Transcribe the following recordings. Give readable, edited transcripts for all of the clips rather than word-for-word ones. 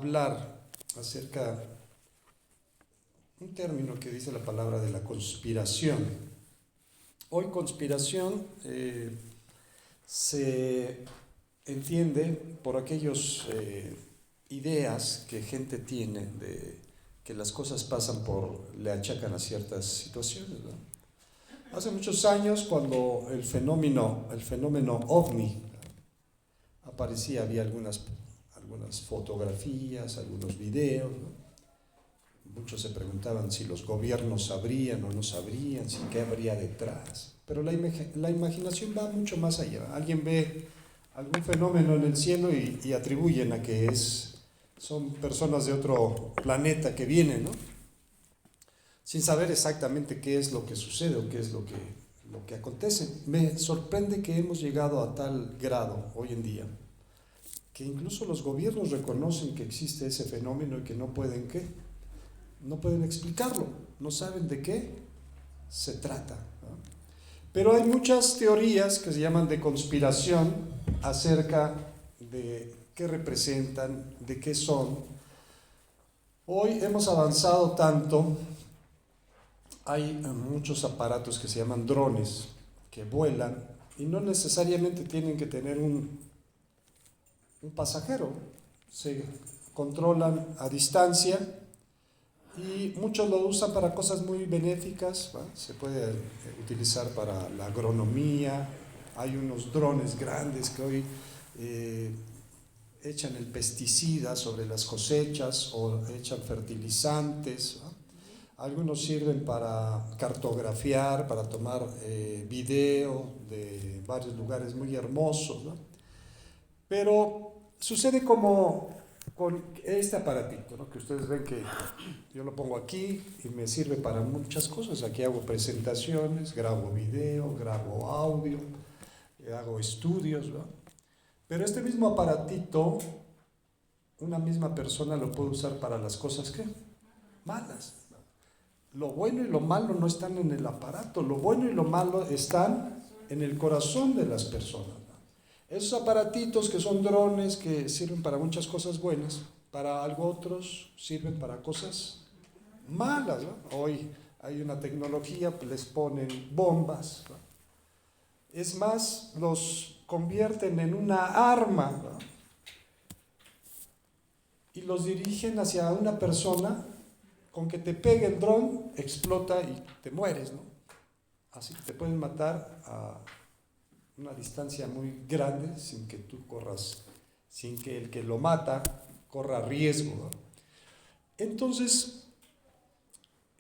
hablar acerca de un término que dice la palabra de la conspiración. Hoy conspiración se entiende por aquellas ideas que gente tiene de que las cosas pasan le achacan a ciertas situaciones, ¿no? Hace muchos años, cuando el fenómeno ovni aparecía, había algunas fotografías, algunos videos, ¿no? Muchos se preguntaban si los gobiernos sabrían o no sabrían, si qué habría detrás. Pero la imaginación va mucho más allá. Alguien ve algún fenómeno en el cielo y atribuyen a que son personas de otro planeta que vienen, ¿no? Sin saber exactamente qué es lo que sucede o qué es lo que acontece. Me sorprende que hemos llegado a tal grado hoy en día que incluso los gobiernos reconocen que existe ese fenómeno y que no pueden explicarlo, no saben de qué se trata, ¿no? Pero hay muchas teorías que se llaman de conspiración acerca de qué representan, de qué son. Hoy hemos avanzado tanto, hay muchos aparatos que se llaman drones, que vuelan y no necesariamente tienen que tener un pasajero, se controlan a distancia y muchos lo usan para cosas muy benéficas, ¿va? Se puede utilizar para la agronomía. Hay unos drones grandes que hoy echan el pesticida sobre las cosechas o echan fertilizantes, ¿va? Algunos sirven para cartografiar, para tomar video de varios lugares muy hermosos, ¿no? Pero sucede como con este aparatito, ¿no? Que ustedes ven que yo lo pongo aquí y me sirve para muchas cosas. Aquí hago presentaciones, grabo video, grabo audio, hago estudios, ¿no? Pero este mismo aparatito, una misma persona lo puede usar para las cosas que malas. Lo bueno y lo malo no están en el aparato, lo bueno y lo malo están en el corazón de las personas. Esos aparatitos que son drones que sirven para muchas cosas buenas, para algo otros sirven para cosas malas, ¿no? Hoy hay una tecnología, les ponen bombas, ¿no? Es más, los convierten en una arma, ¿no? Y los dirigen hacia una persona. Con que te pegue el dron, explota y te mueres, ¿no? Así que te pueden matar a una distancia muy grande sin que tú corras, sin que el que lo mata corra riesgo, ¿no? Entonces,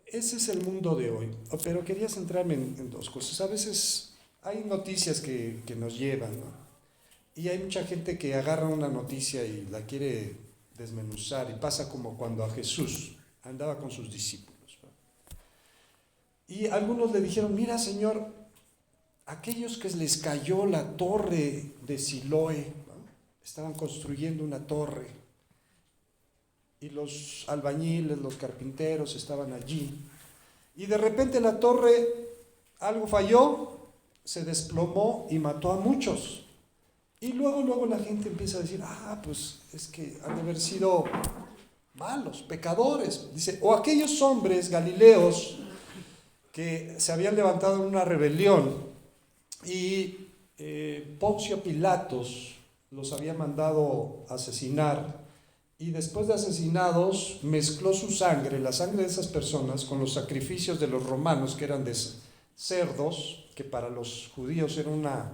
ese es el mundo de hoy. Pero quería centrarme en dos cosas. A veces hay noticias que nos llevan, ¿no? Y hay mucha gente que agarra una noticia y la quiere desmenuzar, y pasa como cuando a Jesús andaba con sus discípulos, ¿no? Y algunos le dijeron: mira, Señor, aquellos que les cayó la torre de Siloé, ¿no? Estaban construyendo una torre y los albañiles, los carpinteros estaban allí, y de repente la torre, algo falló, se desplomó y mató a muchos. Y luego la gente empieza a decir: pues es que han de haber sido malos, pecadores. Dice: o aquellos hombres galileos que se habían levantado en una rebelión y Poncio Pilatos los había mandado asesinar, y después de asesinados mezcló su sangre, la sangre de esas personas, con los sacrificios de los romanos, que eran de cerdos, que para los judíos era una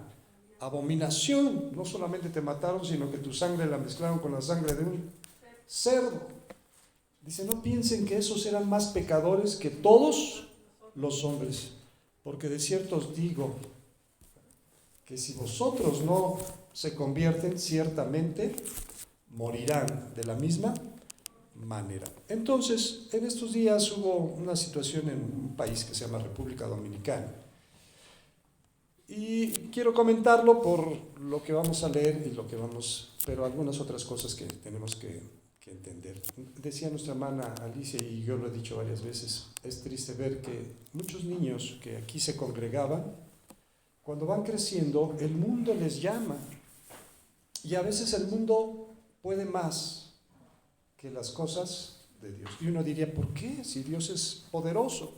abominación. No solamente te mataron, sino que tu sangre la mezclaron con la sangre de un cerdo. Dice: no piensen que esos eran más pecadores que todos los hombres, porque de cierto os digo que si vosotros no se convierten, ciertamente morirán de la misma manera. Entonces, en estos días hubo una situación en un país que se llama República Dominicana, y quiero comentarlo por lo que vamos a leer pero algunas otras cosas que tenemos que entender. Decía nuestra hermana Alicia, y yo lo he dicho varias veces, es triste ver que muchos niños que aquí se congregaban, cuando van creciendo, el mundo les llama, y a veces el mundo puede más que las cosas de Dios. Y uno diría, ¿por qué? Si Dios es poderoso.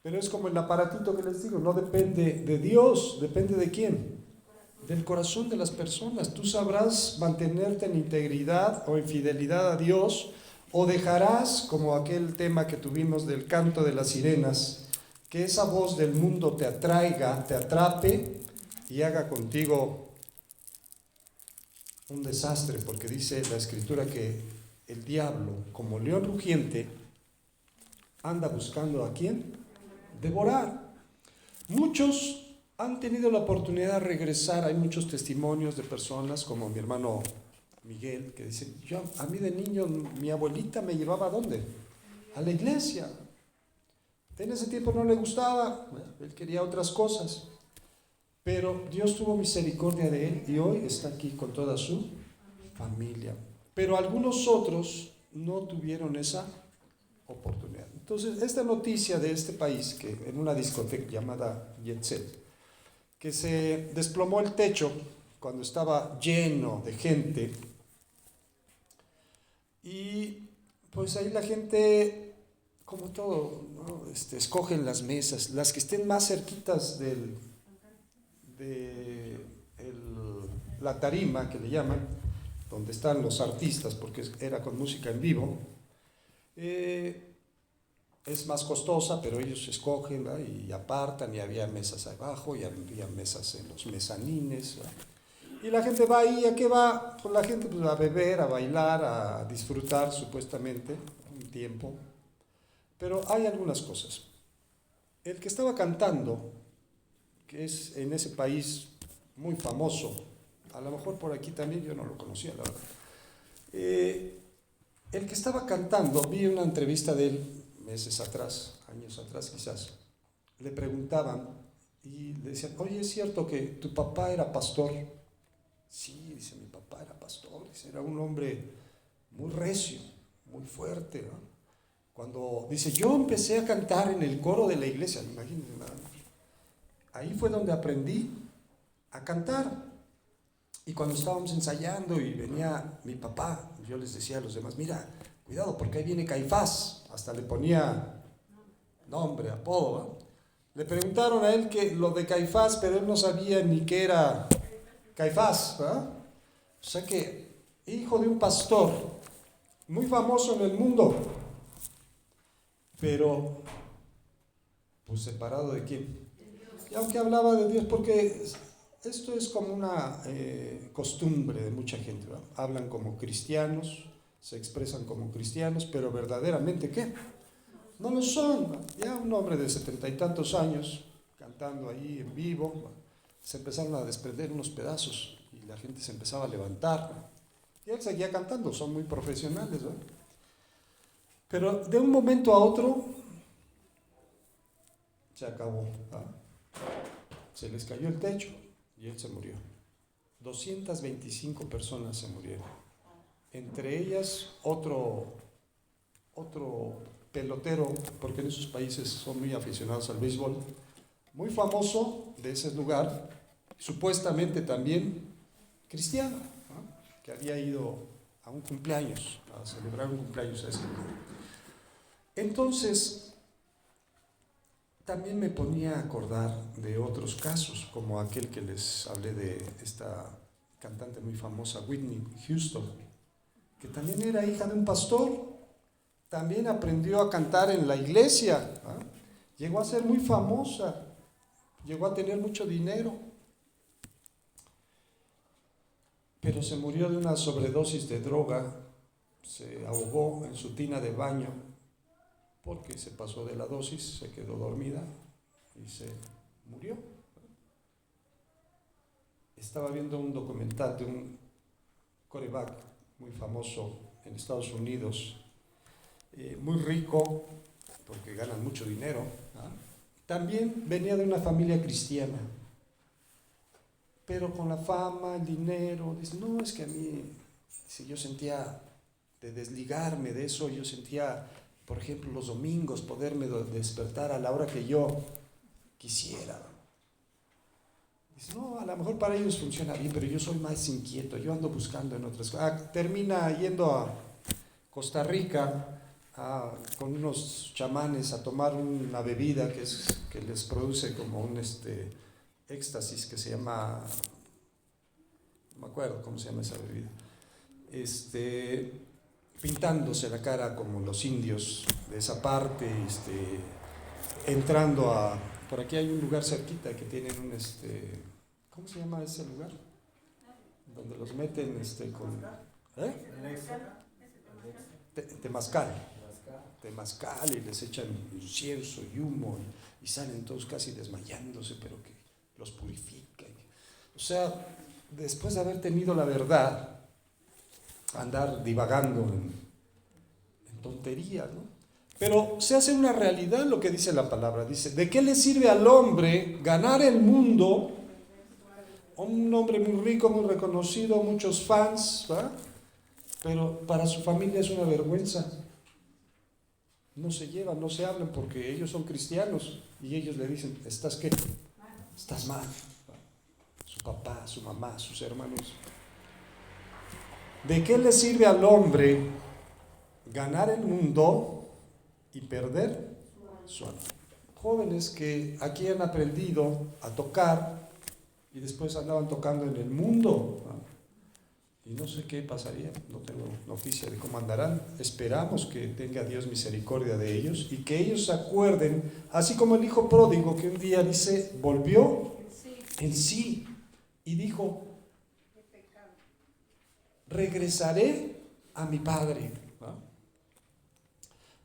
Pero es como el aparatito que les digo, no depende de Dios, depende de quién, del corazón de las personas. Tú sabrás mantenerte en integridad o en fidelidad a Dios, o dejarás, como aquel tema que tuvimos del canto de las sirenas, que esa voz del mundo te atraiga, te atrape y haga contigo un desastre, porque dice la Escritura que el diablo, como león rugiente, anda buscando ¿a quién? Devorar. Muchos han tenido la oportunidad de regresar. Hay muchos testimonios de personas como mi hermano Miguel que dice, a mí de niño mi abuelita me llevaba ¿a dónde? A la iglesia. En ese tiempo no le gustaba, él quería otras cosas, pero Dios tuvo misericordia de él y hoy está aquí con toda su familia. Pero algunos otros no tuvieron esa oportunidad. Entonces, esta noticia de este país, que en una discoteca llamada Jet Set, que se desplomó el techo cuando estaba lleno de gente, y pues ahí la gente, como todo, ¿no? Escogen las mesas, las que estén más cerquitas de la tarima, que le llaman, donde están los artistas, porque era con música en vivo. Es más costosa, pero ellos escogen, ¿verdad? Y apartan, y había mesas abajo, y había mesas en los mezanines, ¿verdad? Y la gente va ahí, ¿a qué va? Pues la gente pues, a beber, a bailar, a disfrutar supuestamente un tiempo. Pero hay algunas cosas. El que estaba cantando, que es en ese país muy famoso, a lo mejor por aquí también, yo no lo conocía, la verdad. El que estaba cantando, vi una entrevista de él meses atrás, años atrás quizás, le preguntaban y le decían, oye, ¿es cierto que tu papá era pastor? Sí, dice, mi papá era pastor, dice, era un hombre muy recio, muy fuerte, ¿no? Cuando dice, yo empecé a cantar en el coro de la iglesia, imagínense nada más. Ahí fue donde aprendí a cantar. Y cuando estábamos ensayando y venía mi papá, yo les decía a los demás, mira, cuidado porque ahí viene Caifás, hasta le ponía nombre, apodo, ¿no? Le preguntaron a él que lo de Caifás, pero él no sabía ni qué era Caifás, ¿verdad? O sea que, hijo de un pastor muy famoso en el mundo, pero pues separado de quién. Y aunque hablaba de Dios, porque esto es como una costumbre de mucha gente, ¿verdad? Hablan como cristianos, se expresan como cristianos, pero verdaderamente ¿qué? No lo son. Ya un hombre de 70 y tantos años cantando ahí en vivo, se empezaron a desprender unos pedazos y la gente se empezaba a levantar. Y él seguía cantando, son muy profesionales, ¿verdad? Pero de un momento a otro se acabó, ¿verdad? Se les cayó el techo y él se murió. 225 personas se murieron. Entre ellas otro pelotero, porque en esos países son muy aficionados al béisbol, muy famoso de ese lugar, supuestamente también cristiano, ¿no? Que había ido a un cumpleaños, a celebrar un cumpleaños a ese lugar. Entonces, también me ponía a acordar de otros casos, como aquel que les hablé de esta cantante muy famosa, Whitney Houston, que también era hija de un pastor, también aprendió a cantar en la iglesia, ¿eh? Llegó a ser muy famosa, llegó a tener mucho dinero, pero se murió de una sobredosis de droga, se ahogó en su tina de baño, porque se pasó de la dosis, se quedó dormida y se murió. Estaba viendo un documental de un quarterback muy famoso en Estados Unidos, muy rico, porque ganan mucho dinero, ¿ah? También venía de una familia cristiana, pero con la fama, el dinero, dice, no, es que a mí, si yo sentía de desligarme de eso, yo sentía, por ejemplo, los domingos poderme despertar a la hora que yo quisiera. Dice, no, a lo mejor para ellos funciona bien, pero yo soy más inquieto, yo ando buscando en otras cosas. Termina yendo Costa Rica con unos chamanes a tomar una bebida que les produce como un éxtasis que se llama, no me acuerdo cómo se llama esa bebida, pintándose la cara como los indios de esa parte, entrando por aquí hay un lugar cerquita que tienen ¿cómo se llama ese lugar? Donde los meten temazcal, y les echan incienso y humo y salen todos casi desmayándose, pero que los purifica. O sea, después de haber tenido la verdad, andar divagando en tonterías, ¿no? Pero se hace una realidad lo que dice la palabra. Dice, ¿de qué le sirve al hombre ganar el mundo? Un hombre muy rico, muy reconocido, muchos fans, ¿verdad? Pero para su familia es una vergüenza. No se llevan, no se hablan porque ellos son cristianos y ellos le dicen, ¿estás qué? Estás mal. Su papá, su mamá, sus hermanos. ¿De qué le sirve al hombre ganar el mundo y perder su alma? Jóvenes que aquí han aprendido a tocar y después andaban tocando en el mundo, ¿no? Y no sé qué pasaría, no tengo noticia de cómo andarán. Esperamos que tenga Dios misericordia de ellos y que ellos se acuerden, así como el hijo pródigo que un día dice, volvió en sí y dijo, regresaré a mi padre, ¿no?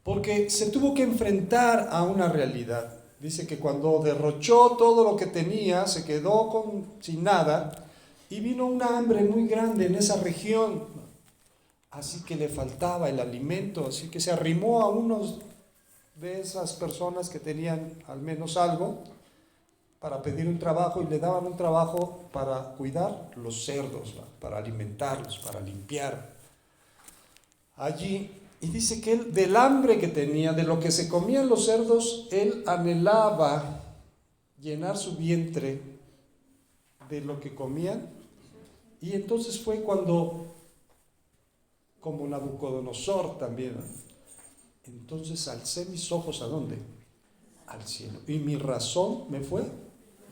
Porque se tuvo que enfrentar a una realidad. Dice que cuando derrochó todo lo que tenía, se quedó sin nada y vino una hambre muy grande en esa región, así que le faltaba el alimento, así que se arrimó a unos de esas personas que tenían al menos algo para pedir un trabajo y le daban un trabajo para cuidar los cerdos, ¿no? Para alimentarlos, para limpiar allí. Y dice que él, del hambre que tenía, de lo que se comían los cerdos, él anhelaba llenar su vientre de lo que comían. Y entonces fue cuando, como Nabucodonosor también, ¿no? Entonces alcé mis ojos ¿a dónde? Al cielo. Y mi razón me fue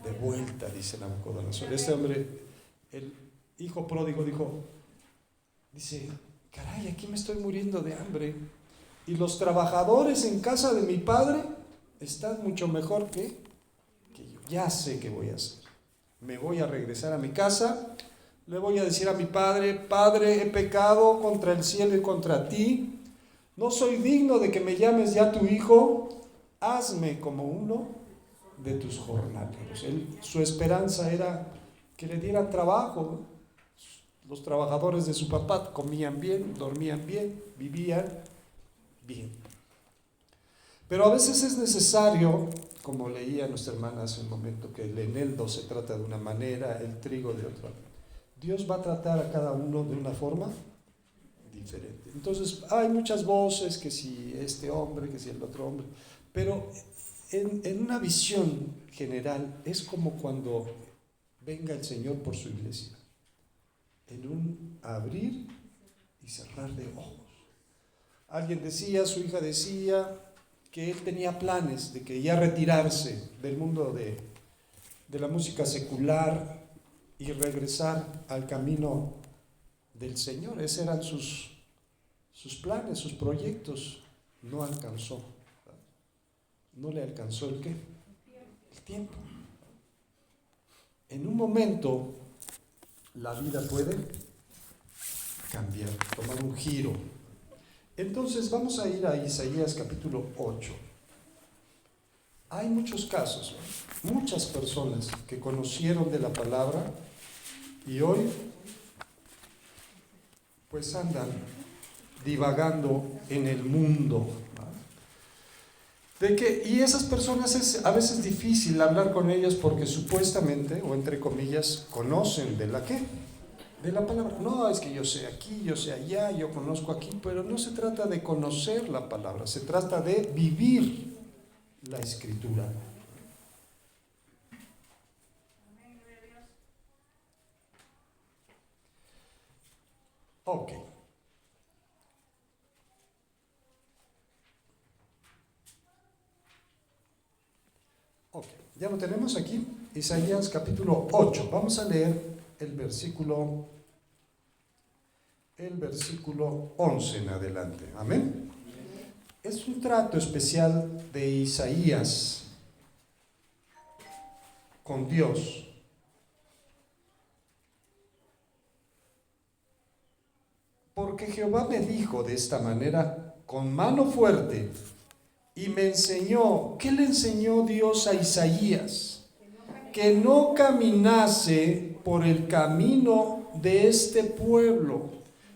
de vuelta, dice Nabucodonosor. Este hombre, el hijo pródigo, dice, caray, aquí me estoy muriendo de hambre. Y los trabajadores en casa de mi padre están mucho mejor que yo. Ya sé qué voy a hacer. Me voy a regresar a mi casa. Le voy a decir a mi padre, Padre, he pecado contra el cielo y contra ti. No soy digno de que me llames ya tu hijo. Hazme como uno de tus jornaleros. Su esperanza era que le dieran trabajo. Los trabajadores de su papá comían bien, dormían bien, vivían bien. Pero a veces es necesario, como leía nuestra hermana hace un momento, que el eneldo se trata de una manera, el trigo de otra. Dios va a tratar a cada uno de una forma diferente. Entonces hay muchas voces, que si este hombre, que si el otro hombre, pero en una visión general es como cuando venga el Señor por su iglesia, en un abrir y cerrar de ojos. Alguien decía, su hija decía, que él tenía planes de que ya retirarse del mundo de la música secular y regresar al camino del Señor. Esos eran sus planes, sus proyectos. No alcanzó. No le alcanzó ¿el qué? El tiempo. En un momento la vida puede cambiar, tomar un giro. Entonces vamos a ir a Isaías capítulo 8. Hay muchos casos, muchas personas que conocieron de la palabra y hoy pues andan divagando en el mundo. Y esas personas es a veces difícil hablar con ellas porque supuestamente, o entre comillas, conocen de la ¿qué? De la palabra. No, es que yo sé aquí, yo sé allá, yo conozco aquí, pero no se trata de conocer la palabra, se trata de vivir la escritura. Ok. Ok, ya lo tenemos aquí, Isaías capítulo 8. Vamos a leer el versículo 11 en adelante. Amén. Es un trato especial de Isaías con Dios. Porque Jehová me dijo de esta manera, con mano fuerte, y me enseñó. ¿Qué le enseñó Dios a Isaías? Que no caminase por el camino de este pueblo.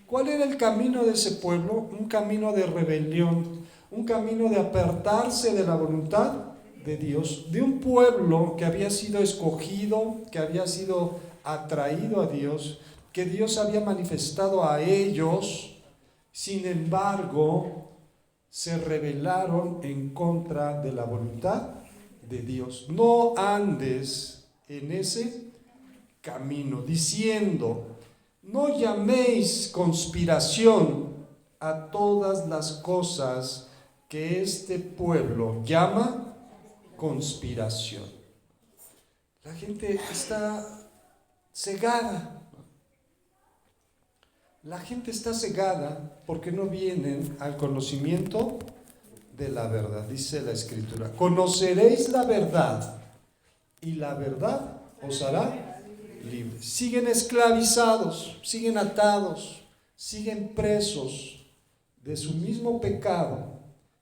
¿Cuál era el camino de ese pueblo? Un camino de rebelión, un camino de apartarse de la voluntad de Dios, de un pueblo que había sido escogido, que había sido atraído a Dios, que Dios había manifestado a ellos. Sin embargo, se rebelaron en contra de la voluntad de Dios. No andes en ese camino, diciendo, no llaméis conspiración a todas las cosas que este pueblo llama conspiración. La gente está cegada. La gente está cegada porque no vienen al conocimiento de la verdad. Dice la Escritura, conoceréis la verdad y la verdad os hará libres. Siguen esclavizados, siguen atados, siguen presos de su mismo pecado,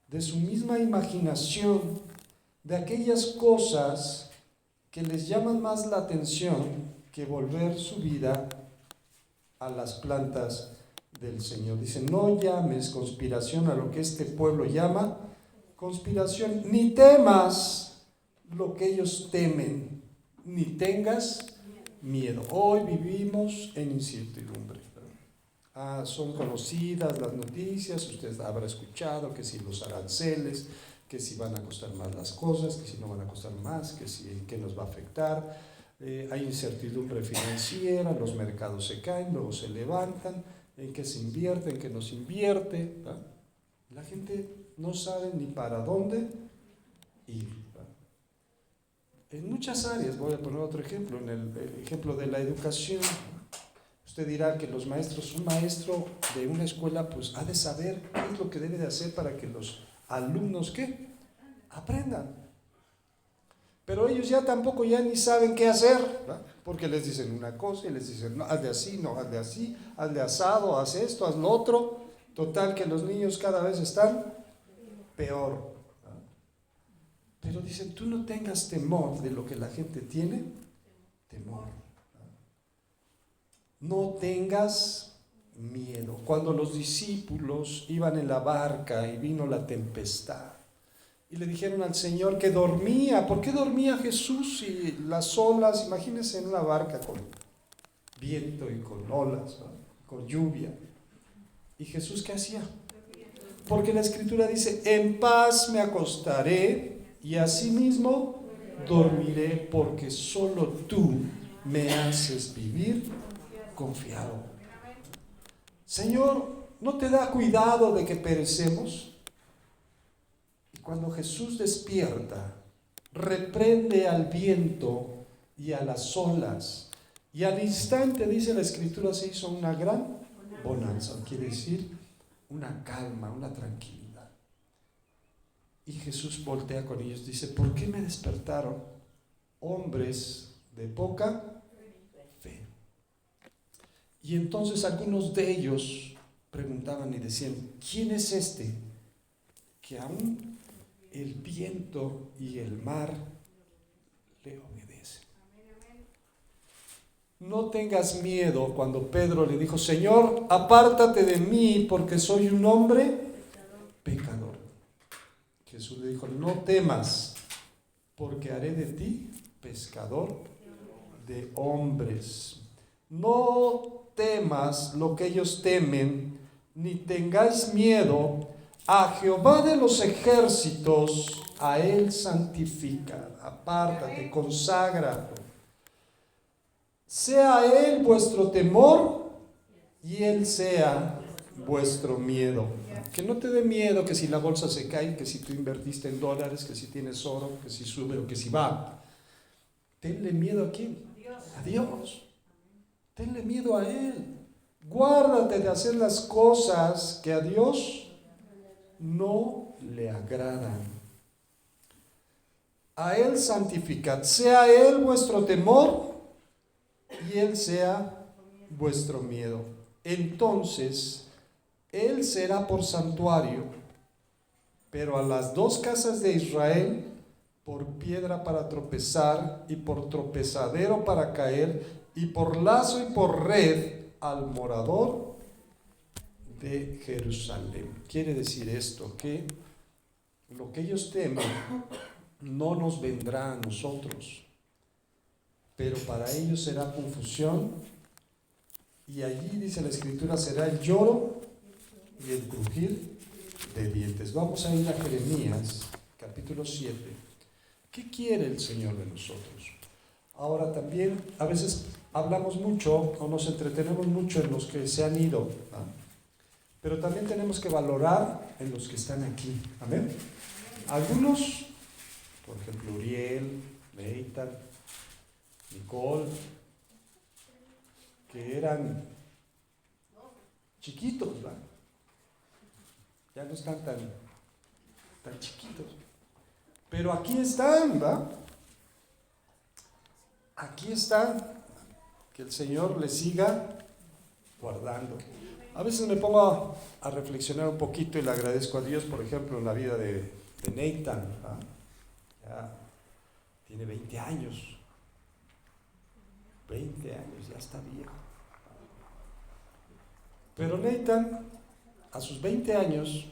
de su misma imaginación, de aquellas cosas que les llaman más la atención que volver su vida a las plantas del Señor. Dice, no llames conspiración a lo que este pueblo llama conspiración, ni temas lo que ellos temen, ni tengas miedo. Hoy vivimos en incertidumbre. Son conocidas las noticias, usted habrá escuchado que si los aranceles, que si van a costar más las cosas, que si no van a costar más, que si en qué nos va a afectar. Hay incertidumbre financiera, los mercados se caen, luego se levantan, en qué se invierte, en qué no se invierte. ¿Va? La gente no sabe ni para dónde ir. ¿Va? En muchas áreas, voy a poner otro ejemplo, en el ejemplo de la educación. Usted dirá que los maestros, un maestro de una escuela, pues ha de saber qué es lo que debe de hacer para que los alumnos, ¿qué? Aprendan. Pero ellos ya tampoco ya ni saben qué hacer, ¿verdad? Porque les dicen una cosa y les dicen, no, hazle así, no, hazle así, hazle asado, haz esto, haz lo otro. Total que los niños cada vez están peor, ¿verdad? Pero dicen, tú no tengas temor de lo que la gente tiene, temor. ¿Verdad? No tengas miedo. Cuando los discípulos iban en la barca y vino la tempestad, y le dijeron al Señor que dormía. ¿Por qué dormía Jesús si las olas? Imagínense en una barca con viento y con olas, ¿no? Con lluvia. ¿Y Jesús qué hacía? Porque la Escritura dice, en paz me acostaré y asimismo dormiré, porque solo tú me haces vivir confiado. Señor, ¿no te da cuidado de que perecemos? Cuando Jesús despierta, reprende al viento y a las olas, y al instante, dice la Escritura, se hizo una gran bonanza, quiere decir una calma, una tranquilidad. Y Jesús voltea con ellos, dice, ¿por qué me despertaron hombres de poca fe? Y entonces algunos de ellos preguntaban y decían, ¿quién es este que aún el viento y el mar le obedecen? No tengas miedo cuando Pedro le dijo, Señor, apártate de mí porque soy un hombre pecador. Jesús le dijo, no temas porque haré de ti pescador de hombres. No temas lo que ellos temen, ni tengáis miedo. A Jehová de los ejércitos, a Él santifica, apártate, consagra. Sea Él vuestro temor y Él sea vuestro miedo. Que no te dé miedo que si la bolsa se cae, que si tú invertiste en dólares, que si tienes oro, que si sube o que si baja. Tenle miedo a quién? A Dios. Tenle miedo a Él. Guárdate de hacer las cosas que a Dios no le agradan. A Él santificad. Sea Él vuestro temor y Él sea vuestro miedo. Entonces Él será por santuario, pero a las dos casas de Israel por piedra para tropezar y por tropezadero para caer y por lazo y por red al morador de Jerusalén. Quiere decir esto, que lo que ellos temen no nos vendrá a nosotros, pero para ellos será confusión, y allí dice la Escritura será el lloro y el crujir de dientes. Vamos a ir a Jeremías capítulo 7. ¿Qué quiere el Señor de nosotros? Ahora también a veces hablamos mucho o nos entretenemos mucho en los que se han ido, ¿no? Pero también tenemos que valorar en los que están aquí. Amén. Algunos, por ejemplo, Uriel, Leitan, Nicole, que eran chiquitos, ¿verdad? Ya no están tan chiquitos. Pero aquí están, ¿verdad? Aquí están. Que el Señor les siga guardando. A veces me pongo a reflexionar un poquito y le agradezco a Dios, por ejemplo, en la vida de Nathan, ¿verdad? Ya tiene 20 años. 20 años, ya está viejo. Pero Nathan, a sus 20 años,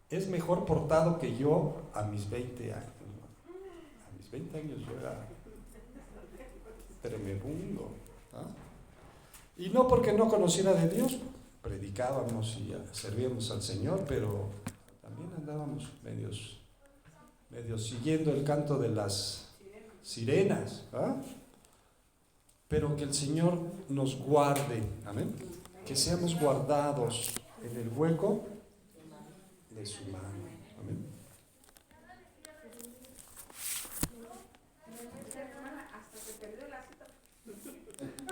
es mejor portado que yo a mis 20 años. A mis 20 años yo era tremebundo. ¿Ah? Y no porque no conociera de Dios, predicábamos y servíamos al Señor, pero también andábamos medios siguiendo el canto de las sirenas. ¿Ah? Pero que el Señor nos guarde, amén, que seamos guardados en el hueco de su mano, amén.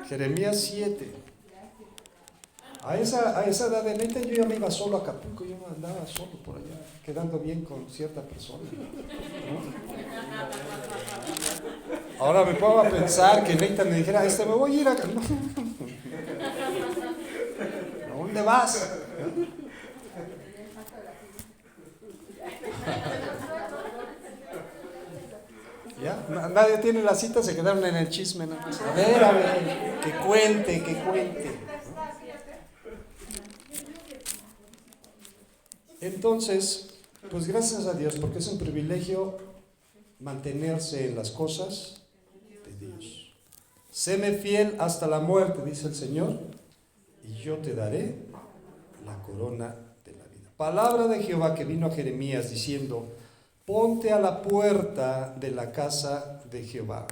Jeremías 7. A esa edad de neta yo ya me iba solo a Acapulco, yo andaba solo por allá, quedando bien con cierta persona, ¿no? Ahora me pongo a pensar que Neta me dijera, me voy a ir a... ¿A dónde vas? ¿Ya? Nadie tiene la cita, se quedaron en el chisme, ¿no? A ver, que cuente. Entonces, pues gracias a Dios, porque es un privilegio mantenerse en las cosas de Dios. Séme fiel hasta la muerte, dice el Señor, y yo te daré la corona de la vida. Palabra de Jehová que vino a Jeremías diciendo: ponte a la puerta de la casa de Jehová.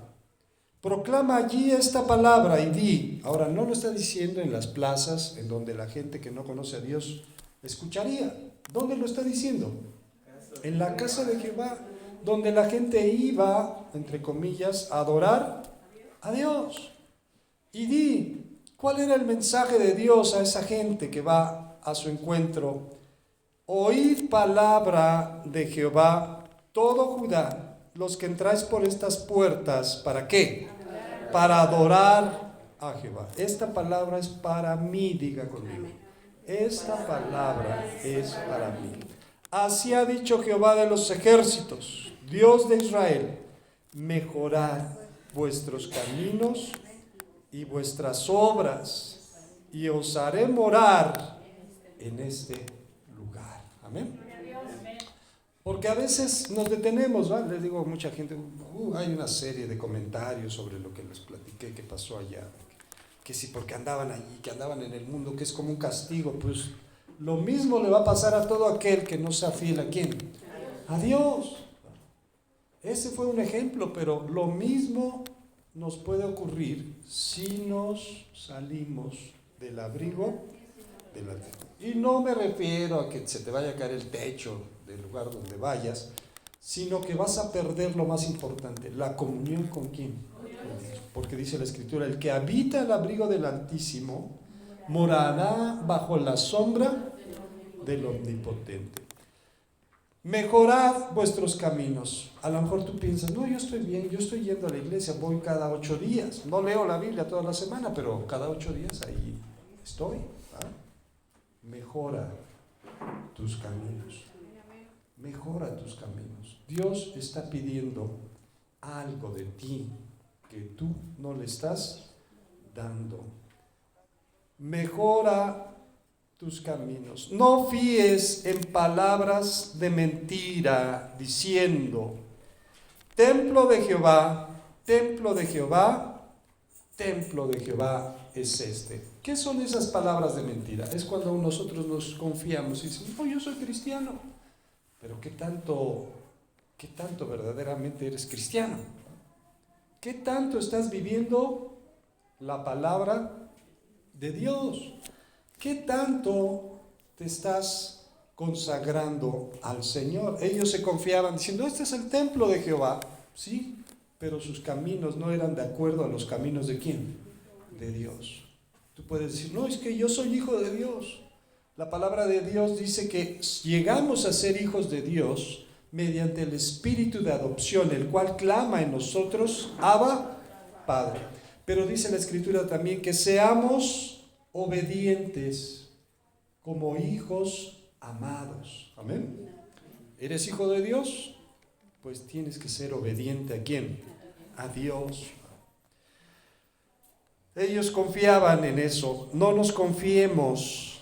Proclama allí esta palabra y di. Ahora no lo está diciendo en las plazas, en donde la gente que no conoce a Dios escucharía. ¿Dónde lo está diciendo? En la casa de Jehová, donde la gente iba, entre comillas, a adorar a Dios. Y di, ¿cuál era el mensaje de Dios a esa gente que va a su encuentro? Oíd palabra de Jehová, todo Judá, los que entráis por estas puertas, ¿para qué? Para adorar a Jehová. Esta palabra es para mí, diga conmigo. Esta palabra es para mí. Así ha dicho Jehová de los ejércitos, Dios de Israel: mejorad vuestros caminos y vuestras obras, y os haré morar en este lugar. Amén. Porque a veces nos detenemos, ¿va? Les digo a mucha gente, hay una serie de comentarios sobre lo que les platiqué que pasó allá, que si porque andaban allí, que andaban en el mundo, que es como un castigo. Pues lo mismo le va a pasar a todo aquel que no sea fiel. ¿A quién? A Dios. Ese fue un ejemplo, pero lo mismo nos puede ocurrir si nos salimos del abrigo Y no me refiero a que se te vaya a caer el techo del lugar donde vayas, sino que vas a perder lo más importante, la comunión con quién. Porque dice la Escritura, el que habita el abrigo del Altísimo morará bajo la sombra del Omnipotente. Mejorad vuestros caminos. A lo mejor tú piensas, no, yo estoy bien, yo estoy yendo a la iglesia, voy cada 8 días. No leo la Biblia toda la semana, pero cada 8 días ahí estoy. Mejora tus caminos. Mejora tus caminos. Dios está pidiendo algo de ti que tú no le estás dando. Mejora tus caminos. No fíes en palabras de mentira diciendo: templo de Jehová, templo de Jehová, templo de Jehová es este. ¿Qué son esas palabras de mentira? Es cuando nosotros nos confiamos y decimos, no, yo soy cristiano. Pero ¿qué tanto verdaderamente eres cristiano? ¿Qué tanto estás viviendo la palabra de Dios? ¿Qué tanto te estás consagrando al Señor? Ellos se confiaban diciendo, este es el templo de Jehová. Sí, pero sus caminos no eran de acuerdo a los caminos de ¿quién? De Dios. Tú puedes decir, no, es que yo soy hijo de Dios. La palabra de Dios dice que llegamos a ser hijos de Dios mediante el espíritu de adopción, el cual clama en nosotros, Abba, Padre. Pero dice la Escritura también que seamos obedientes como hijos amados. Amén. ¿Eres hijo de Dios? Pues tienes que ser obediente ¿a quién? A Dios. Ellos confiaban en eso. No nos confiemos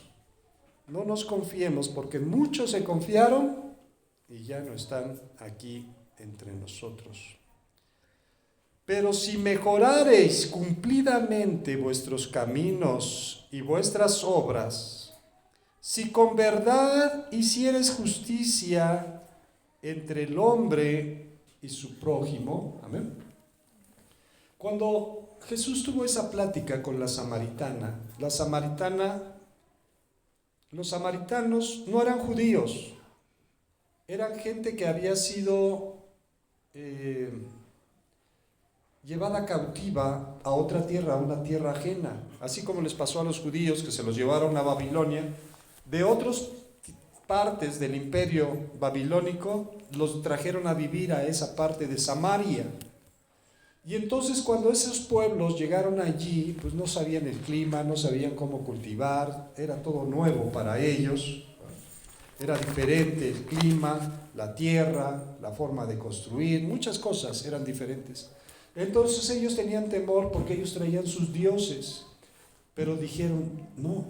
porque muchos se confiaron y ya no están aquí entre nosotros. Pero si mejorareis cumplidamente vuestros caminos y vuestras obras, si con verdad hicieres justicia entre el hombre y su prójimo, amén. Cuando Jesús tuvo esa plática con la samaritana, los samaritanos no eran judíos, eran gente que había sido llevada cautiva a otra tierra, a una tierra ajena, así como les pasó a los judíos que se los llevaron a Babilonia. De otras partes del imperio babilónico los trajeron a vivir a esa parte de Samaria. Y entonces cuando esos pueblos llegaron allí, pues no sabían el clima, no sabían cómo cultivar, era todo nuevo para ellos, era diferente el clima, la tierra, la forma de construir, muchas cosas eran diferentes. Entonces ellos tenían temor porque ellos traían sus dioses, pero dijeron, no,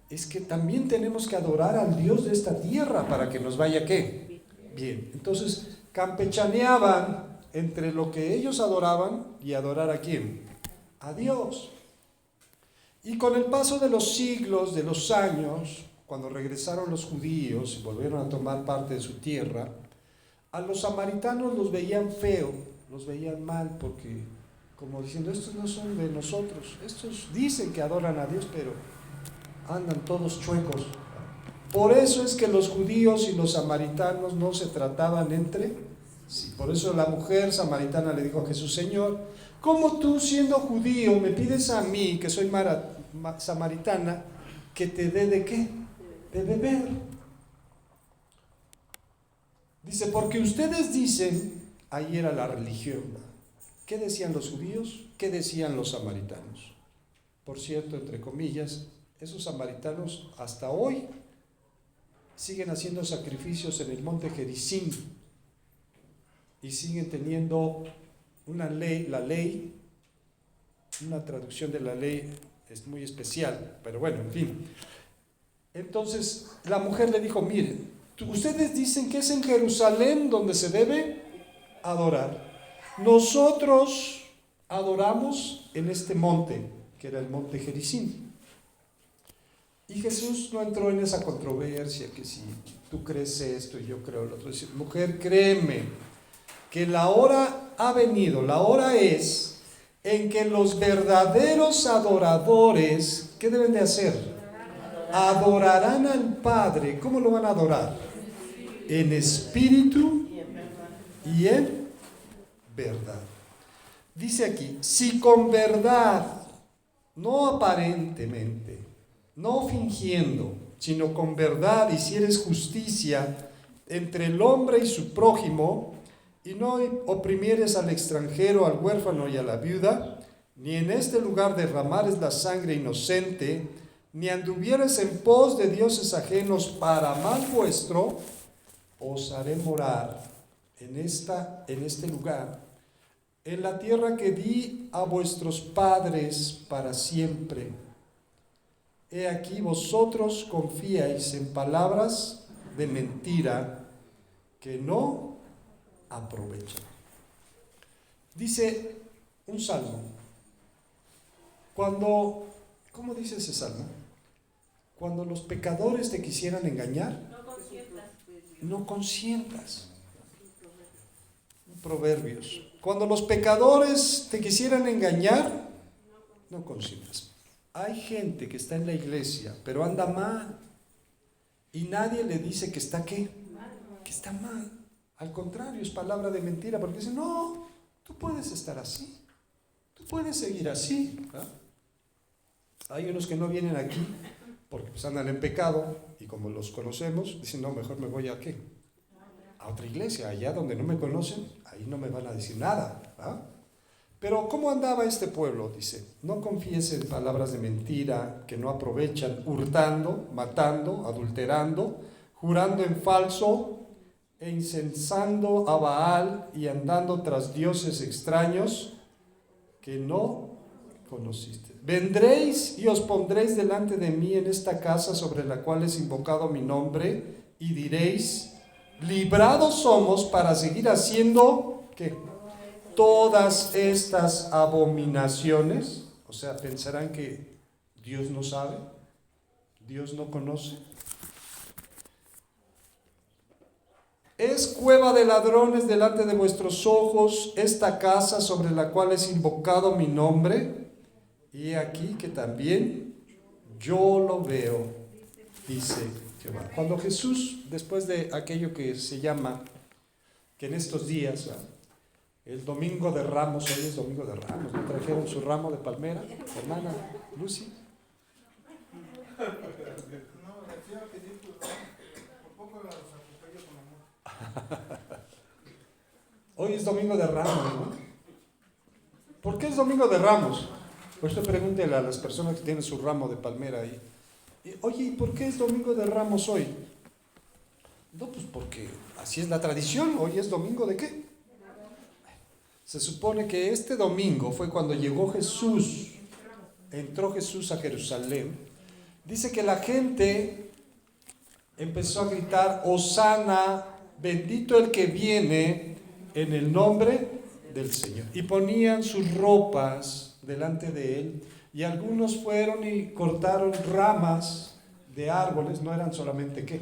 es que también tenemos que adorar al Dios de esta tierra para que nos vaya ¿qué? Bien. Entonces campechaneaban entre lo que ellos adoraban y adorar ¿a quién? A Dios. Y con el paso de los siglos, de los años, cuando regresaron los judíos y volvieron a tomar parte de su tierra, a los samaritanos los veían feo, los veían mal, porque como diciendo, estos no son de nosotros, estos dicen que adoran a Dios, pero andan todos chuecos. Por eso es que los judíos y los samaritanos no se trataban entre sí. Por eso la mujer samaritana le dijo a Jesús, Señor, ¿cómo tú siendo judío me pides a mí, que soy samaritana, que te dé de qué? De beber. Dice, porque ustedes dicen, ahí era la religión. ¿Qué decían los judíos? ¿Qué decían los samaritanos? Por cierto, entre comillas, esos samaritanos hasta hoy siguen haciendo sacrificios en el monte Gerizim y siguen teniendo una ley, una traducción de la ley es muy especial, pero bueno, en fin. Entonces la mujer le dijo, miren, ustedes dicen que es en Jerusalén donde se debe adorar. Nosotros adoramos en este monte, que era el monte Gerizim. Y Jesús no entró en esa controversia, que si tú crees esto y yo creo lo otro. Dice, mujer, créeme, que la hora ha venido, la hora es en que los verdaderos adoradores, ¿qué deben de hacer? adorarán al Padre. ¿Cómo lo van a adorar? En espíritu y en verdad. Dice aquí, si con verdad, no aparentemente, no fingiendo, sino con verdad hicieres justicia entre el hombre y su prójimo, y no oprimieres al extranjero, al huérfano y a la viuda, ni en este lugar derramares la sangre inocente, ni anduvieres en pos de dioses ajenos para mal vuestro, os haré morar en este lugar, en la tierra que di a vuestros padres para siempre. He aquí vosotros confiáis en palabras de mentira que no aprovechan. Dice un salmo. ¿Cómo dice ese salmo? Cuando los pecadores te quisieran engañar, no consientas. Proverbios. Cuando los pecadores te quisieran engañar, no consientas. Hay gente que está en la iglesia, pero anda mal. Y nadie le dice que está ¿qué? Que está mal. Al contrario, es palabra de mentira, porque dicen, no, tú puedes estar así. Tú puedes seguir así. Hay unos que no vienen aquí porque pues andan en pecado y como los conocemos, dicen, no, mejor me voy a ¿qué? A otra iglesia, allá donde no me conocen, ahí no me van a decir nada. Pero ¿cómo andaba este pueblo? Dice, no confíes en palabras de mentira que no aprovechan, hurtando, matando, adulterando, jurando en falso e incensando a Baal y andando tras dioses extraños que no conociste. Vendréis y os pondréis delante de mí en esta casa sobre la cual es invocado mi nombre y diréis, librados somos para seguir haciendo ¿qué? Todas estas abominaciones. O sea, pensarán que Dios no sabe, Dios no conoce. Es cueva de ladrones delante de vuestros ojos esta casa sobre la cual es invocado mi nombre. Y aquí que también yo lo veo, dice Jehová. Cuando Jesús, después de aquello que se llama, que en estos días, el Domingo de Ramos, hoy es Domingo de Ramos, ¿me trajeron su ramo de palmera, hermana Lucy? No, refiero que dijo, por poco los atropello con amor. Hoy es Domingo de Ramos, ¿no? ¿Por qué es Domingo de Ramos? Pues usted pregúntele a las personas que tienen su ramo de palmera ahí. Oye, ¿y por qué es Domingo de Ramos hoy? No, pues porque así es la tradición. Hoy es Domingo de ¿qué? Se supone que este domingo fue cuando llegó Jesús, entró Jesús a Jerusalén. Dice que la gente empezó a gritar, Hosana, bendito el que viene en el nombre del Señor. Y ponían sus ropas delante de él, y algunos fueron y cortaron ramas de árboles, no eran solamente ¿qué?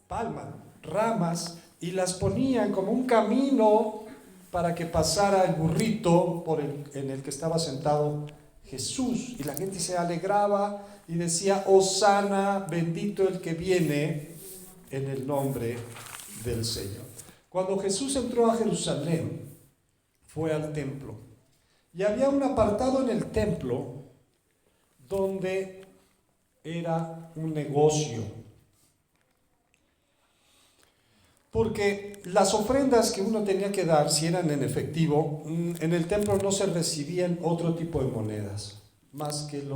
Palma, ramas, y las ponían como un camino para que pasara el burrito en el que estaba sentado Jesús, y la gente se alegraba y decía, Hosana, bendito el que viene en el nombre del Señor. Cuando Jesús entró a Jerusalén, fue al templo. Y había un apartado en el templo donde era un negocio. Porque las ofrendas que uno tenía que dar, si eran en efectivo, en el templo no se recibían otro tipo de monedas, más que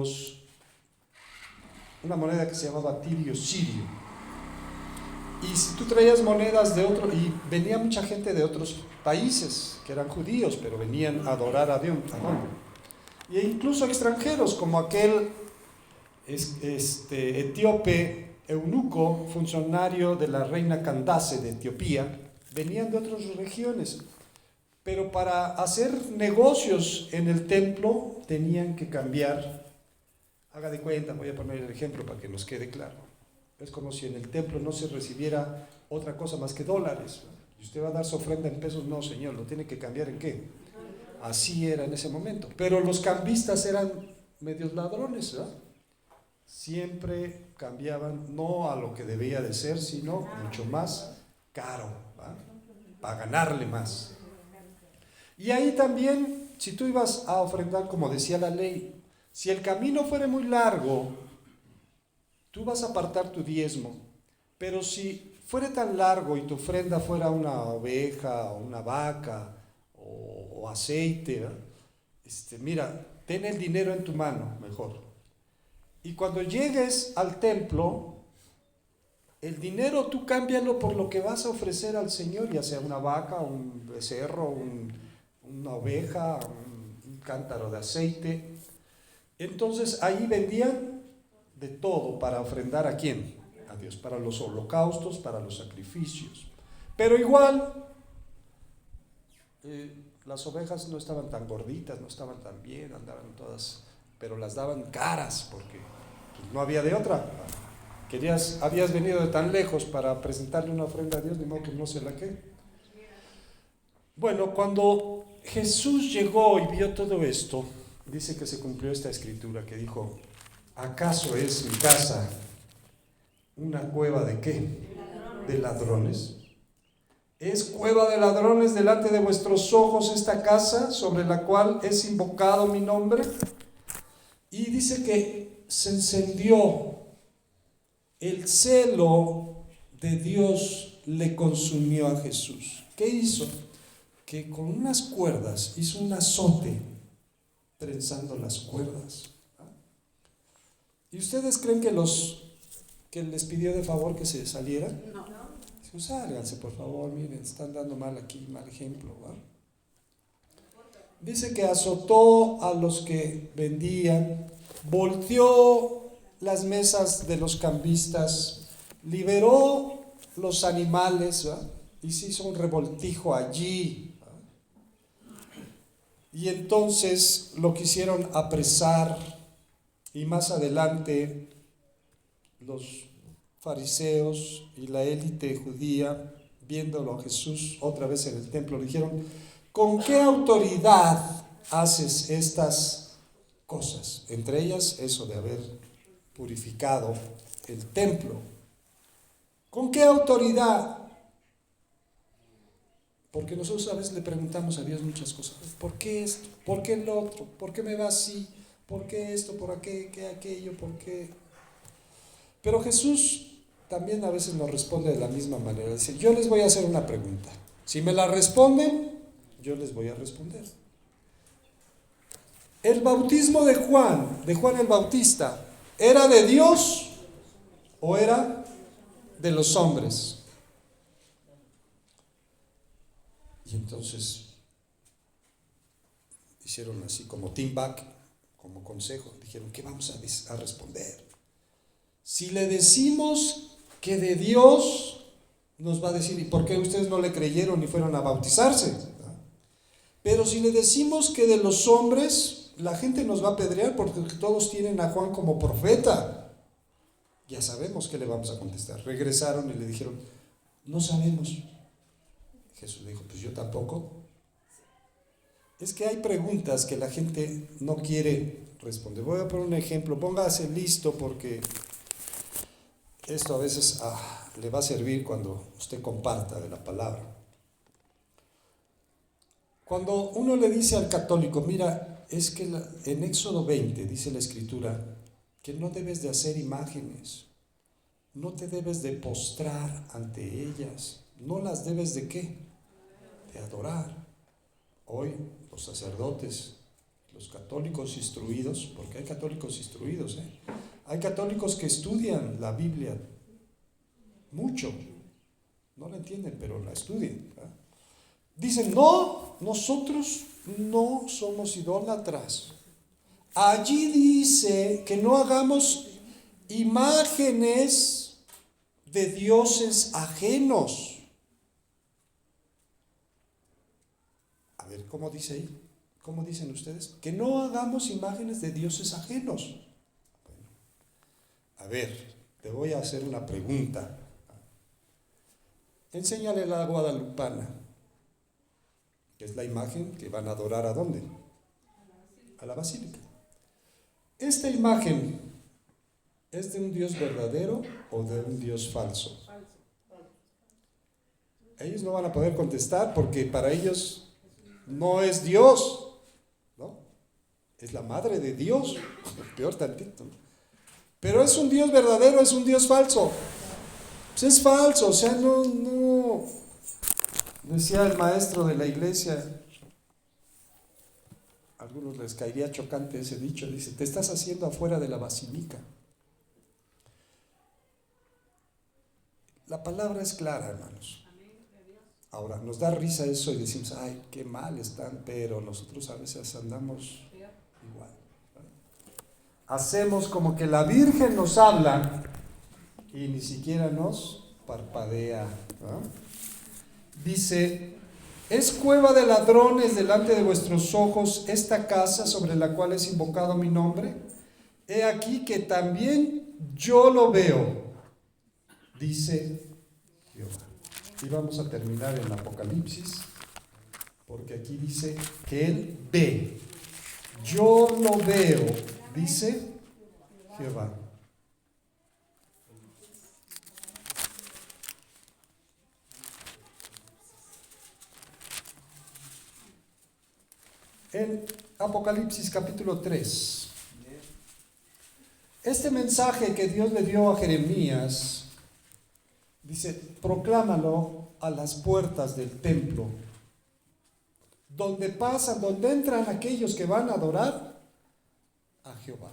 una moneda que se llamaba tirio sirio. Y si tú traías monedas de otro, y venía mucha gente de otros países que eran judíos, pero venían a adorar a Dios, e incluso extranjeros, como aquel etíope eunuco, funcionario de la reina Candace de Etiopía, venían de otras regiones, pero para hacer negocios en el templo tenían que cambiar. Haga de cuenta, voy a poner el ejemplo para que nos quede claro. Es como si en el templo no se recibiera otra cosa más que dólares. Y usted va a dar su ofrenda en pesos, no señor, lo tiene que cambiar en ¿qué? Así era en ese momento. Pero los cambistas eran medios ladrones, ¿verdad? siempre cambiaban no a lo que debía de ser, sino mucho más caro, ¿va? Para ganarle más. Y ahí también, si tú ibas a ofrendar, como decía la ley, si el camino fuera muy largo, tú vas a apartar tu diezmo, pero si fuera tan largo y tu ofrenda fuera una oveja o una vaca o aceite, ¿verdad? Mira, ten el dinero en tu mano, mejor. Y cuando llegues al templo, el dinero tú cámbialo por lo que vas a ofrecer al Señor, ya sea una vaca, un becerro, una oveja, un cántaro de aceite. Entonces ahí vendían de todo para ofrendar ¿a quién? A Dios, para los holocaustos, para los sacrificios. Pero igual, las ovejas no estaban tan gorditas, no estaban tan bien, andaban todas, pero las daban caras porque pues, no había de otra. Habías venido de tan lejos para presentarle una ofrenda a Dios, de modo que no se la que. Bueno, cuando Jesús llegó y vio todo esto, dice que se cumplió esta escritura que dijo: ¿acaso es mi casa una cueva de qué? De ladrones. ¿Es cueva de ladrones delante de vuestros ojos esta casa sobre la cual es invocado mi nombre? Y dice que se encendió el celo de Dios, le consumió a Jesús. ¿Qué hizo? Que con unas cuerdas hizo un azote trenzando las cuerdas. ¿Y ustedes creen que les pidió de favor que se salieran? No. Dijo: sálganse por favor, miren, están dando mal aquí, mal ejemplo, ¿va? Dice que azotó a los que vendían, volteó las mesas de los cambistas, liberó los animales, ¿va? Y se hizo un revoltijo allí, ¿va? Y entonces lo quisieron apresar, y más adelante los fariseos y la élite judía, viéndolo a Jesús otra vez en el templo, le dijeron: ¿con qué autoridad haces estas cosas? Entre ellas eso de haber purificado el templo. ¿Con qué autoridad? Porque nosotros a veces le preguntamos a Dios muchas cosas. ¿Por qué esto? ¿Por qué el otro? ¿Por qué me va así? ¿Por qué esto? ¿Por qué aquello? ¿Por qué? Pero Jesús también a veces nos responde de la misma manera. Dice: yo les voy a hacer una pregunta. Si me la responden, yo les voy a responder. El bautismo de Juan el Bautista, ¿era de Dios o era de los hombres? Y entonces hicieron así como team back, como consejo. Dijeron: ¿qué vamos a responder? Si le decimos que de Dios, nos va a decir: ¿y por qué ustedes no le creyeron y fueron a bautizarse? Pero si le decimos que de los hombres, la gente nos va a apedrear porque todos tienen a Juan como profeta. Ya sabemos qué le vamos a contestar. Regresaron y le dijeron: no sabemos. Jesús le dijo: pues yo tampoco. Es que hay preguntas que la gente no quiere responder. Voy a poner un ejemplo. Póngase listo porque esto a veces le va a servir cuando usted comparta de la palabra. Cuando uno le dice al católico: mira, es que en Éxodo 20 dice la Escritura que no debes de hacer imágenes, no te debes de postrar ante ellas, no las debes de ¿qué? De adorar. Hoy los sacerdotes, los católicos instruidos, porque hay católicos instruidos, hay católicos que estudian la Biblia mucho, no la entienden, pero la estudian, ¿verdad? Dicen: no, nosotros no somos idólatras. Allí dice que no hagamos imágenes de dioses ajenos. A ver, ¿cómo dice ahí? ¿Cómo dicen ustedes? Que no hagamos imágenes de dioses ajenos. Bueno, a ver, te voy a hacer una pregunta. Enséñale la guadalupana, que es la imagen que van a adorar ¿a dónde? A la basílica. Esta imagen ¿Es de un Dios verdadero o de un Dios falso? Ellos no van a poder contestar porque para ellos no es Dios, ¿no? Es la madre de Dios, peor tantito, ¿no? Pero ¿es un Dios verdadero o es un Dios falso? Pues es falso, o sea, no. Decía el maestro de la iglesia, a algunos les caería chocante ese dicho, dice, te estás haciendo afuera de la basílica. La palabra es clara, hermanos. Ahora, nos da risa eso y decimos, ay, qué mal están, pero nosotros a veces andamos igual, ¿verdad? Hacemos como que la Virgen nos habla y ni siquiera nos parpadea, ¿verdad? Dice, es cueva de ladrones delante de vuestros ojos esta casa sobre la cual es invocado mi nombre. He aquí que también yo lo veo, dice Jehová. Y vamos a terminar en Apocalipsis, porque aquí dice que Él ve. Yo lo veo, dice Jehová. En Apocalipsis capítulo 3. Este mensaje que Dios le dio a Jeremías, dice, proclámalo a las puertas del templo, donde pasan, donde entran aquellos que van a adorar a Jehová.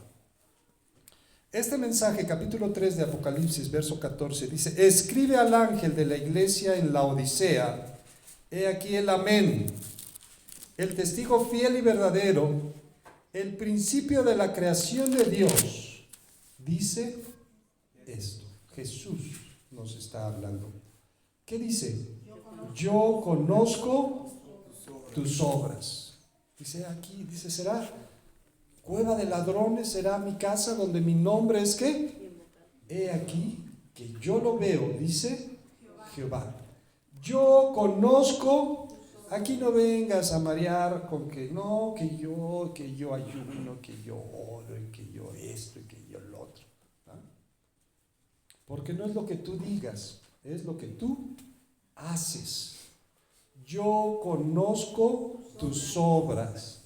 Este mensaje, capítulo 3 de Apocalipsis, verso 14, dice, escribe al ángel de la iglesia en la Odisea, he aquí el amén, el testigo fiel y verdadero, el principio de la creación de Dios, dice esto. Jesús nos está hablando. ¿Qué dice? Yo conozco tus obras. Dice aquí, dice, será cueva de ladrones, será mi casa donde mi nombre es ¿qué? He aquí que yo lo veo, dice Jehová. Yo conozco. Aquí no vengas a marear con que no, que yo ayuno, que yo oro, y que yo esto, y que yo lo otro. ¿No? Porque no es lo que tú digas, es lo que tú haces. Yo conozco tus obras,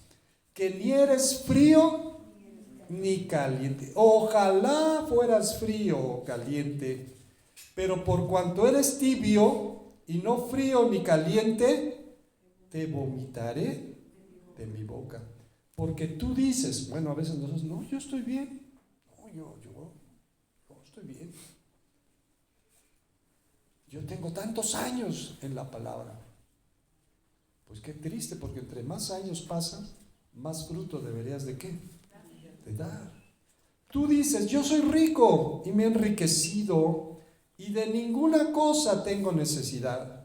que ni eres frío ni caliente. Ojalá fueras frío o caliente, pero por cuanto eres tibio y no frío ni caliente, te vomitaré de mi boca. Porque tú dices, bueno, a veces nosotros, no, yo estoy bien. No, yo estoy bien. Yo tengo tantos años en la palabra. Pues qué triste, porque entre más años pasan, más fruto deberías de ¿qué? De dar. Tú dices, yo soy rico y me he enriquecido y de ninguna cosa tengo necesidad.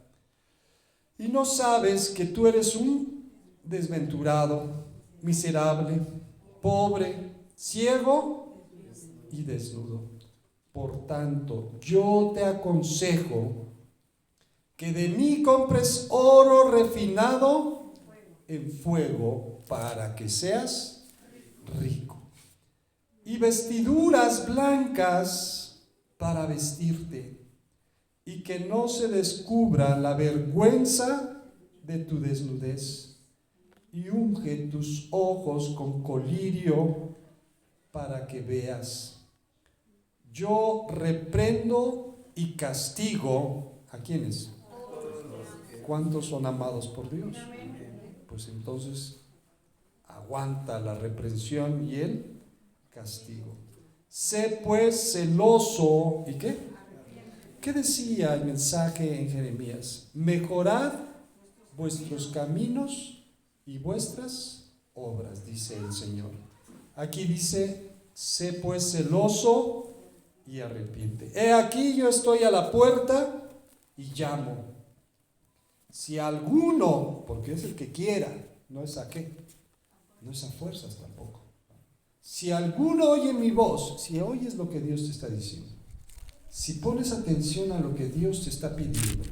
Y no sabes que tú eres un desventurado, miserable, pobre, ciego y desnudo. Por tanto, yo te aconsejo que de mí compres oro refinado en fuego para que seas rico. Y vestiduras blancas para vestirte. Y que no se descubra la vergüenza de tu desnudez. Y unge tus ojos con colirio para que veas. Yo reprendo y castigo. ¿A quiénes? ¿Cuántos son amados por Dios? Pues entonces aguanta la reprensión y el castigo. Sé pues celoso. ¿Y qué? ¿Qué decía el mensaje en Jeremías? Mejorad vuestros caminos y vuestras obras, dice el Señor. Aquí dice, sé pues celoso y arrepiente. He aquí yo estoy a la puerta y llamo. Si alguno, porque es el que quiera, no es a qué, no es a fuerzas tampoco. Si alguno oye mi voz, si oyes lo que Dios te está diciendo, si pones atención a lo que Dios te está pidiendo,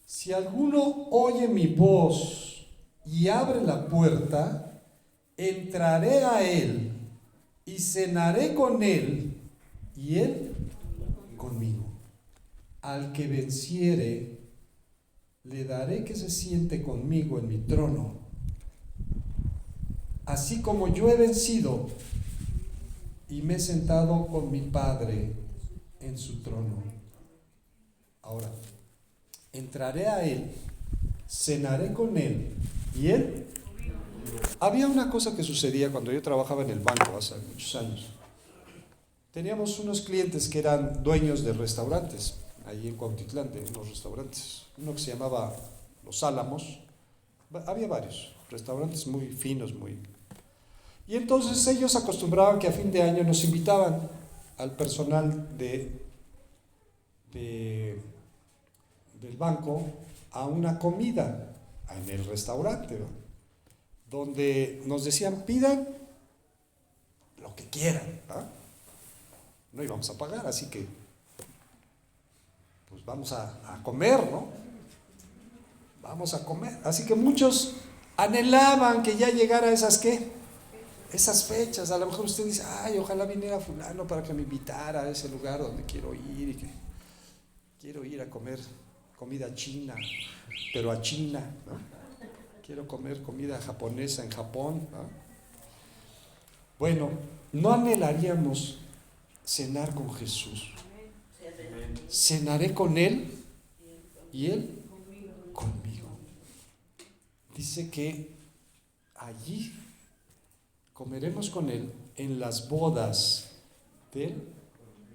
si alguno oye mi voz y abre la puerta, entraré a él y cenaré con él y Él conmigo. Al que venciere, le daré que se siente conmigo en mi trono, así como yo he vencido y me he sentado con mi Padre en su trono. Ahora, entraré a Él, cenaré con Él y Él. Había una cosa que sucedía cuando yo trabajaba en el banco hace muchos años. Teníamos unos clientes que eran dueños de restaurantes, ahí en Cuautitlán, de unos restaurantes. Uno que se llamaba Los Álamos. Había varios restaurantes muy finos, muy... Y entonces ellos acostumbraban que a fin de año nos invitaban al personal del banco a una comida en el restaurante, ¿no? Donde nos decían, pidan lo que quieran, ¿no? No íbamos a pagar, así que pues vamos a comer, ¿no? Vamos a comer. Así que muchos anhelaban que ya llegara esas fechas. A lo mejor usted dice, ay, ojalá viniera fulano para que me invitara a ese lugar donde quiero ir, y que quiero ir a comer comida china, pero a China, ¿no? Quiero comer comida japonesa en Japón, ¿no? Bueno, no anhelaríamos cenar con Jesús. Cenaré con Él y Él conmigo. Dice que allí comeremos con Él en las bodas del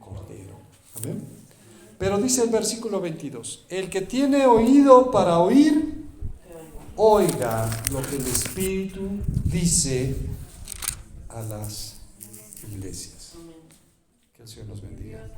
Cordero. Amén. Pero dice el versículo 22, el que tiene oído para oír, oiga lo que el Espíritu dice a las iglesias. Que el Señor nos bendiga.